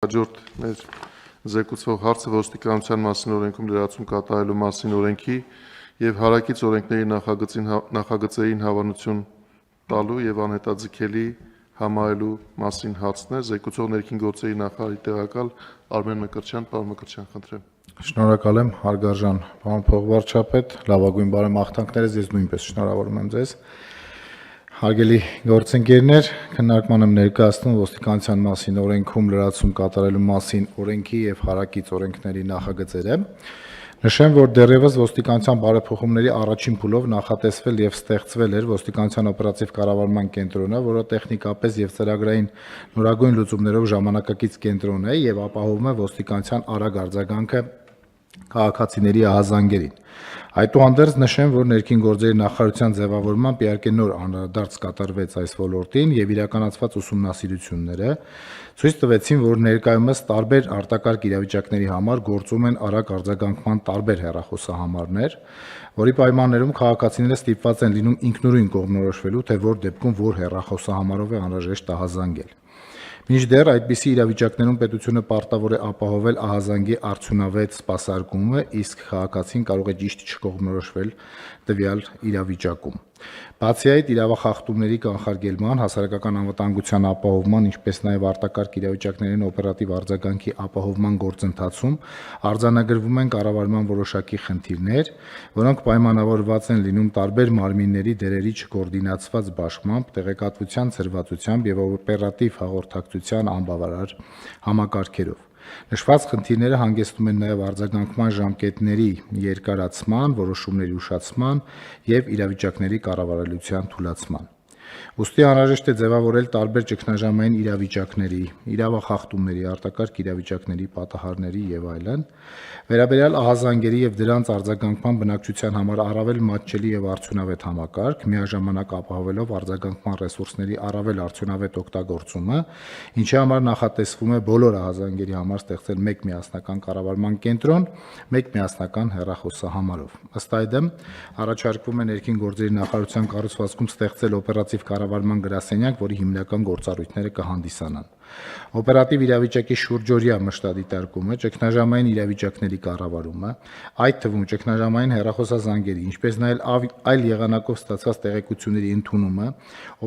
Հաջորդ մեր զեկուցող հարցը ոստիկանության մասին օրենքում լրացում կատարելու մասին օրենքի եւ հարակից օրենքների նախագծերին հավանություն տալու եւ անհետաձգելի համարելու մասին հարցն է։ Զեկուցող ներքին գործերի նախարարի տեղակալ Արմեն Մկրտչյան, պարոն Մկրտչյան, խնդրեմ։ Շնորհակալ եմ, հարգարժան պարոն փոխվարչապետ, լավագույն բարեմաղթանքներս, ես նույնպես շնորհավորում եմ ձեզ։ Հարգելի գործընկերներ, քննարկման եմ ներկայացնում ոստիկանության մասին օրենքում լրացում կատարելու մասին օրենքի եւ հարակից օրենքների նախագծերը։ Նշեմ, որ դեռևս ոստիկանության բարեփոխումների առաջին փուլով նախատեսվել եւ ստեղծվել էր ոստիկանության օպերատիվ կառավարման կենտրոնը, որը տեխնիկապես եւ ծրագրային նորագույն լուծումներով ժամանակակից կենտրոն է եւ ապահովում է ոստիկանության արագ արձագանքը քաղաքացիների ահազանգերին։ Այդուհանդերձ նշեմ, որ ներքին գործերի նախարարության ձևավորմամբ իհարկե նոր անդրադարձ կատարվեց այս ոլորտին եւ իրականացված ուսումնասիրությունները ցույց տվեցին, որ ներկայումս տարբեր արտակարգ իրավիճակների համար գործում են արագ արձագանքման տարբեր հեռախոսահամարներ, որի պայմաններում քաղաքացիները ստիպված են լինում ինքնուրույն կողմնորոշվելու, թե որ դեպքում որ հեռախոսահամարով է անհրաժեշտ ահազանգել։ Մինչդեռ այդպիսի իրավիճակներում պետությունը պարտավոր է ապահովել ահազանգի արդյունավետ սպասարկումը, իսկ քաղաքացին կարող է ճիշտ չկողմնորոշվել տվյալ իրավիճակում։ Բացի այդ, իրավախախտումների կանխարգելման, հասարակական անվտանգության ապահովման, ինչպես նաև արտակարգ իրավիճակներին օպերատիվ արձագանքի ապահովման գործընթացում արձանագրվում են կառավարման որոշակի խնդիրներ, որոնք պայմանավորված են լինում տարբեր մարմինների դերերի չկոորդինացված բաշխմամբ, տեղեկատվության ցրվածությամբ եւ օպերատիվ հաղորդակցության անբավարար համակարգերով։ Նշված խնդիրները հանգեցնում են նաև արձագանքման ժամկետների երկարացման, որոշումների ուշացման եւ իրավիճակների կառավարելիության թուլացման։ Ուստի անհրաժեշտ է ձևավորել տարբեր ճգնաժամային իրավիճակների, իրավախախտումների, արտակարգ իրավիճակների, պատահարների եւ այլն, վերաբերյալ ահազանգերի եւ դրանց արձագանքման բնակչության համար առավել մատչելի եւ արդյունավետ համակարգ, միաժամանակ ապահովելով արձագանքման ռեսուրսների առավել արդյունավետ օգտագործումը, ինչի համար նախատեսվում է բոլոր ահազանգերի համար ստեղծել մեկ միասնական կառավարման կենտրոն, մեկ միասնական հեռախոսահամարով։ Ըստ այդմ, առաջարկվում է ներքին գործերի նախարարության կառուցվածքում ստեղծել օպերատիվ կառավարման գրասենյակ, որի հիմնական գործառույթները կհանդիսանան օպերատիվ իրավիճակի շուրջօրյա մշտադիտարկումը, ճգնաժամային իրավիճակների կառավարումը, այդ թվում ճգնաժամային հեռախոսազանգերի, ինչպես նաև այլ եղանակով ստացված տեղեկությունների ընդունումը,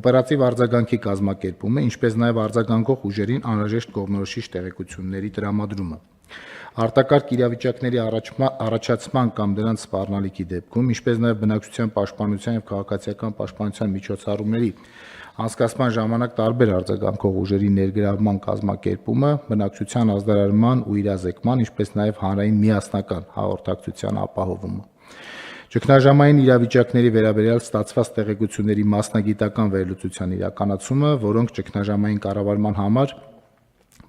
օպերատիվ արձագանքի կազմակերպումը, ինչպես նաև արձագանքող ուժերին անհրաժեշտ կողմնորոշիչ տեղեկությունների տրամադրումը։ Արտակարգ իրավիճակների առաջացման կամ դրանց սպառնալիքի դեպքում, ինչպես նաև բնակչության պաշտպանության եւ քաղաքացիական պաշտպանության միջոցառումների անցկացման ժամանակ տարբեր արձագանքող ուժերի ներգրավման կազմակերպումը, բնակչության ազդարարման ու իրազեկման, ինչպես նաև հանրային միասնական հաղորդակցության ապահովումը։ Ճգնաժամային իրավիճակների վերաբերյալ ստացված տեղեկությունների մասնագիտական վերլուծության իրականացումը, որոնք ճգնաժամային կառավարման համար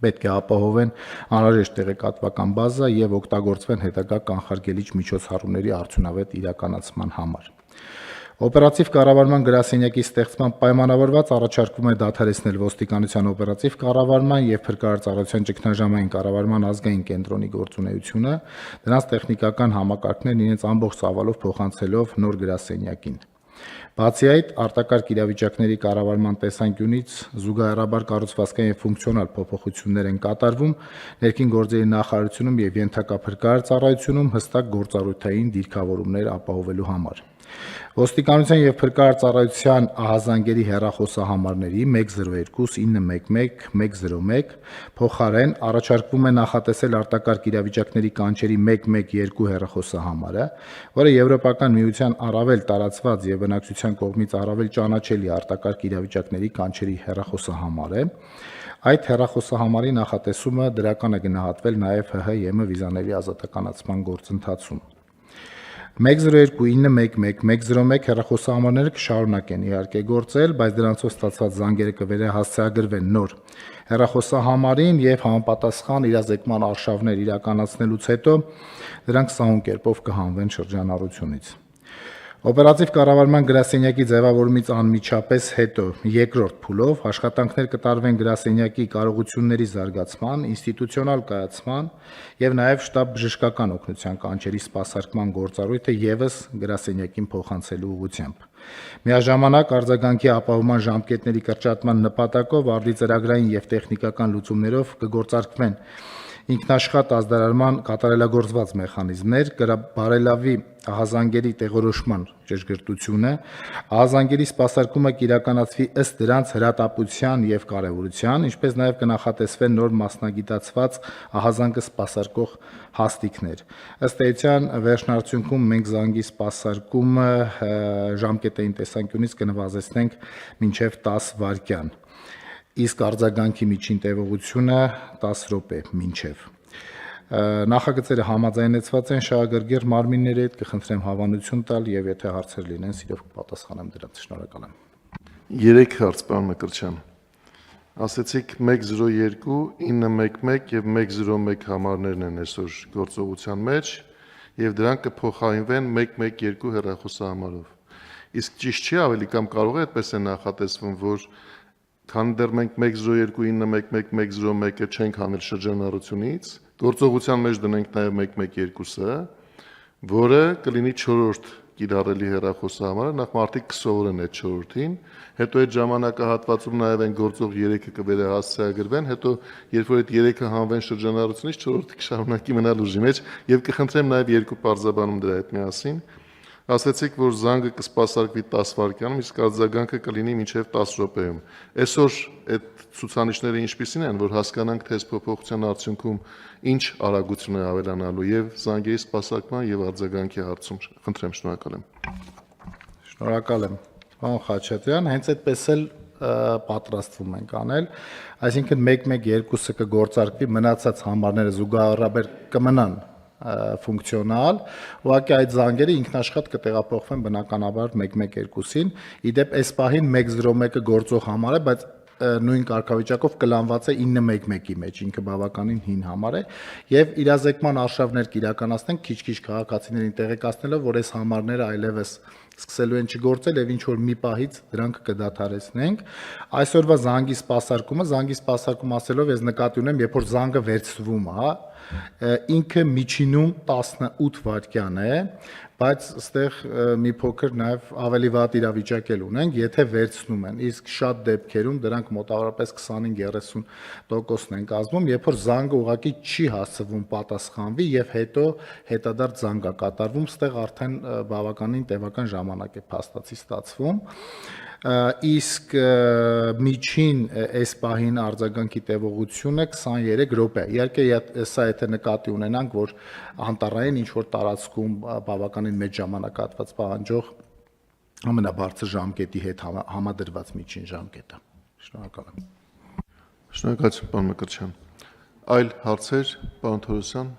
պետք է ապահովեն անհրաժեշտ տեղեկատվական բազա եւ օգտագործվեն հետագա կանխարգելիչ միջոցառումների արդյունավետ իրականացման համար։ Օպերատիվ կառավարման գրասենյակի ստեղծման պայմանավորված առաջարկվում է դադարեցնել ոստիկանության օպերատիվ կառավարման եւ փրկարարծարության ճգնաժամային կառավարման ազգային կենտրոնի գործունեությունը, դրանց տեխնիկական համակարգներն իրենց ամբողջ ծավալով փոխանցելով նոր գրասենյակին։ Բացի այդ, արտակարգ իրավիճակների կառավարման տեսանկյունից զուգահեռաբար կառուցվածքային եւ ֆունկցիոնալ փոփոխություններ են կատարվում ներքին գործերի նախարարությունում եւ ենթակա փրկարարծարայությունում հստակ գործառույթային դիրքավորումներ ապահովելու համար։ Ոստիկանության եւ փրկարարծարայության ահազանգերի հեռախոսահամարների 102 911 101 փոխարեն առաջարկվում է նախատեսել արտակարգ իրավիճակների կանչերի 112 հեռախոսահամարը, որը Եվրոպական միության առավել տարածված եւ բնակչության կողմից առավել ճանաչելի արտակարգ իրավիճակների կանչերի հեռախոսահամար է։ Այդ հեռախոսահամարի նախատեսումը դրական է գնահատվել նաեւ ՀՀ-ԵՄ վիզաների ազատականացման գործընթացում։ 102 911 101 հեռախոսահամարները կշարունակեն իհարկե գործել, բայց դրանցով ստացված զանգերը կվերահասցեագրվեն նոր հեռախոսահամարին եւ համապատասխան իրազեկման արշավներ իրականացնելուց հետո դրանք սահուն կերպով կհանվեն շրջանառությունից։ Օպերատիվ կառավարման գրասենյակի ձևավորումից անմիջապես հետո երկրորդ փուլով աշխատանքներ կտարվեն գրասենյակի կարողությունների զարգացման, ինստիտուցիոնալ կայացման եւ նաեւ շտաբ բժշկական օգնության կանչերի սպասարկման գործառույթը եւս գրասենյակին փոխանցելու ուղղությամբ։ Միաժամանակ արձագանքի ապահովման ժամկետների կրճատման նպատակով արդի ծրագրային եւ տեխնիկական լուծումներով կգործարկվեն ինքնաշխատ ազդարարման կատարելագործված մեխանիզմներ, կբարելավի ահազանգերի տեղորոշման ճշգրտությունը, ահազանգերի սպասարկումը կիրականացվի ըստ դրանց հրատապության եւ կարեւորության, ինչպես նաեւ կնախատեսվեն նոր մասնագիտացված ահազանգը սպասարկող հաստիկներ։ Ըստ էության վերջնարդյունքում մենք զանգի սպասարկումը ժամկետային տեսանկյունից կնվազեցնենք մինչեւ 10 վայրկյան։ Իսկ արձագանքի միջին տևողությունը 10 րոպե մինչև։ Նախագծերը համաձայնեցված են շահագրգիռ մարմինների հետ, կխնդրեմ հավանություն տալ եւ եթե հարցեր լինեն, սիրով կպատասխանեմ դրանց։ Շնորհակալ եմ։ 3 հարց, պարոն Մկրտչյան։ Ասացիք 102, 911 եւ 101 համարներն են այսօր գործողության մեջ եւ դրանք կփոխարինվեն 112 հեռախոսահամարով։ Իսկ ճիշտ չի ավելի կամ կարող է այդպես է նախատեսվում, որ քանի դեռ մենք 102, 911, 101-ը չենք հանել շրջանառությունից, գործողության մեջ դնենք նաև 112-ը, որը կլինի 4-րդ կիրառելի հեռախոսահամարը, նախ մարդիկ կսովորեն այդ 4-րդին, հետո այդ ժամանակահատվածում նաև այն գործող 3-ը կվերահասցեագրվեն, հետո երբ որ այդ 3-ը հանվեն շրջանառությունից, 4-րդը կշարունակի մնալ ուժի մեջ, եւ կխնդրեմ նաև երկու բարձաբանում դրա հետ միասին։ Ասացիք, որ զանգը կսպասարկվի 10 վայրկյանում, իսկ արձագանքը կլինի մինչև 10 րոպեում։ Այսօր այդ ցուցանիշները ինչպիսին են, որ հասկանանք, թե այս փոփոխության արդյունքում ինչ արագություն է ավելանալու եւ զանգերի սպասարկման եւ արձագանքի հարցում։ Խնդրեմ, շնորհակալ եմ։ Շնորհակալ եմ։ Պարոն Խաչատրյան, հենց այդպես էլ պատրաստվում ենք անել, այսինքն 112-ը կգործարկվի, մնացած համարները զուգահեռաբար կմնան ֆունկցիոնալ, ուղղակի այդ զանգերը ինքնաշխատ կտեղափոխվեն բնականաբար 112-ին, իդեպ այս պահին 101-ը գործող համար է, բայց նույն կարգավիճակով կլանված է 911-ի մեջ, ինքը բավականին հին համար է, եւ իրազեկման արշավներ կիրականացնենք քիչ-քիչ քաղաքացիներին տեղեկացնելով, որ այս համարները այլևս սկսելու են չգործել եւ ինչ որ մի պահից դրանք կդադարեցնենք։ Այսօրվա զանգի սպասարկում ասելով ես նկատի ունեմ, երբ որ զանգը վերցվում է, ինքը միջինում 18 վայրկյան է, բայց այստեղ մի փոքր նաև ավելի վատ իրավիճակ էլ ունենք, եթե վերցնում են, իսկ շատ դեպքերում դրանք մոտավորապես 25-30%-ն են կազմում, երբ որ զանգը ուղղակի չի հասցվում պատասխանվի եւ հետո հետադարձ զանգ է կատարվում, այստեղ արդեն բավականին տևական ժամանակ է փաստացի ստացվում։ Իսկ միջին այս պահին արձագանքի տևողությունը 23 րոպե։ Իհարկե սա եթե նկատի ունենանք, որ անտառային ինչ որ տարածքում բավականին մեծ ժամանակահատված պահանջող ամենաբարձր ժամկետի հետ համադրված միջին ժամկետը։ Շնորհակալ եմ։ Շնորհակալություն, պարոն Մկրտչյան։ Այլ հարցեր, պարոն Թորոսյան։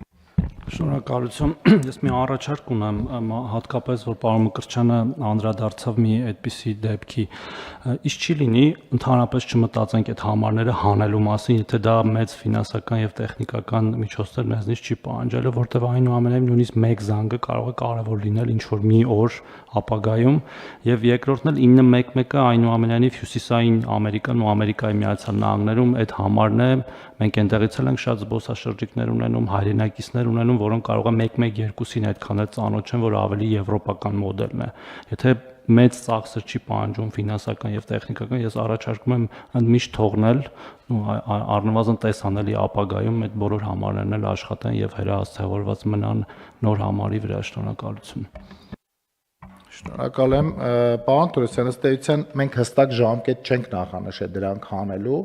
Շնորհակալություն։ Ես մի առաջարկ ունեմ, հատկապես որ պարոն Մկրտչյանը անդրադարձավ մի այդպիսի դեպքի, իսկ չի լինի ընդհանրապես չմտածենք այդ համարները հանելու մասին, եթե դա մեծ ֆինանսական եւ տեխնիկական միջոցներ մեզնից չի պահանջելու, որտեղ այնուամենայնիվ նույնիսկ մեկ զանգը կարող է կարևոր լինել ինչ որ մի օր ապագայում, եւ երկրորդն էլ 911-ը այնուամենայնիվ հյուսիսային Ամերիկան ու Ամերիկայի Միացյալ Նահանգներում այդ համարն է, մենք այնտեղից էլ ենք շատ զբոսաշրջիկներ ունենում, հայրենակիցներ ունենում, որոնք կարող է 112-ին այդքան էլ ծանոթ չեն, որ ավելի եվրոպական մոդելն է։ Եթե մեծ ծախսեր չի պահանջում ֆինանսական եւ տեխնիկական, ես առաջարկում եմ ընդմիշտ թողնել առնվազն տեսանելի ապագայում այդ բոլոր համարներն էլ աշխատեն եւ հեռահաղորդակցված մնան նոր համարի վրա։ Շնորհակալություն։ Շնորհակալ եմ, պարոն Թորոսյան, ըստ էության մենք հստակ ժամկետ չենք նախանշել դրանք հանելու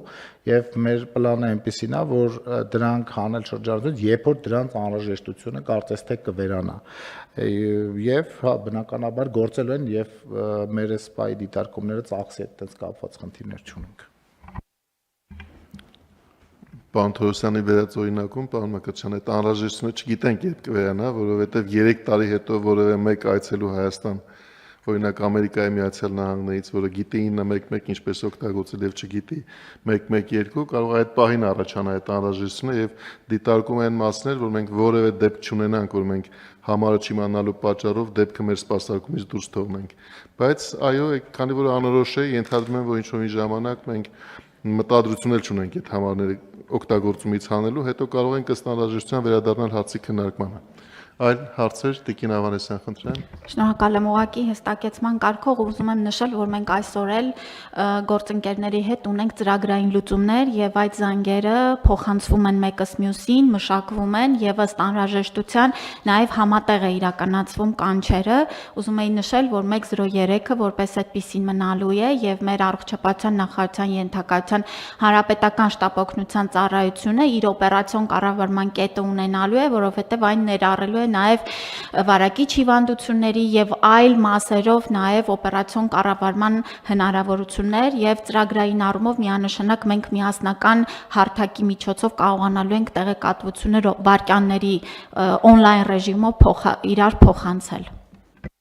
եւ մեր պլանը այնպեսին է, որ դրանք հանել շրջանառություն, երբ որ դրանց անհրաժեշտությունը կարծես թե կվերանա։ Եվ բնականաբար գործելու են եւ մեր սպայի դիտարկումները ծախսի հետ այդպես կապված խնդիրներ չունենք։ Պարոն Թորոսյանի վերածօրինակում, պարոն Մկրտչյան, այդ անհրաժեշտությունը չգիտենք երբ կվերանա, որովհետեւ 3 տարի հետո որևէ մեկ այցելու Հայաստան օրինակ Ամերիկայի Միացյալ Նահանգներից, որը գիտի 911 ինչպես օգտագործել եւ չգիտի 112, կարող է այդ պահին առաջանա այդ անհրաժեշտությունը եւ դիտարկում են մասներ, որ մենք որևէ դեպք չունենանք, որ մենք համարը չիմանալու պատճառով դեպքը մեր սպասարկումից դուրս թողնենք։ Բայց այո, քանի որ անորոշ է, ենթադրում եմ, որ ինչ-որ մի ժամանակ մենք մտադրություն էլ չունենք այդ համարները օգտագործումից հանելու, հետո կարող ենք ըստ անհրաժեշտության վերադառնալ հարցի քննարկմանը։ Այլ հարցեր Տիկին Ավանեսյան, խնդրեմ։ Շնորհակալ եմ ուղղակի հստակեցման կարգով ուզում եմ նշել, որ մենք այսօր էլ գործընկերների հետ ունենք ծրագրային լուծումներ եւ այդ զանգերը փոխանցվում են մեկս մյուսին, մշակվում են եւ ըստ անհրաժեշտության նաեւ համատեղ է իրականացվում կանչերը։ Ուզում եի նշել, որ 103-ը որպես այդպեսին մնալու է եւ մեր առողջապահության նախարարության ենթակայության հանրապետական շտաբ օգնության ծառայությունը իր օպերացիոն կառավարման կետը ունենալու է, որովհետեւ այն ներառելու նաև վարակիչ հիվանդությունների եւ այլ մասերով նաև օպերացիոն կառավարման հնարավորություններ եւ ծրագրային առումով միանշանակ մենք միասնական հարթակի միջոցով կարողանալու ենք տեղեկատվությունը վարկանների on-line ռեժիմով իրար փոխանցել։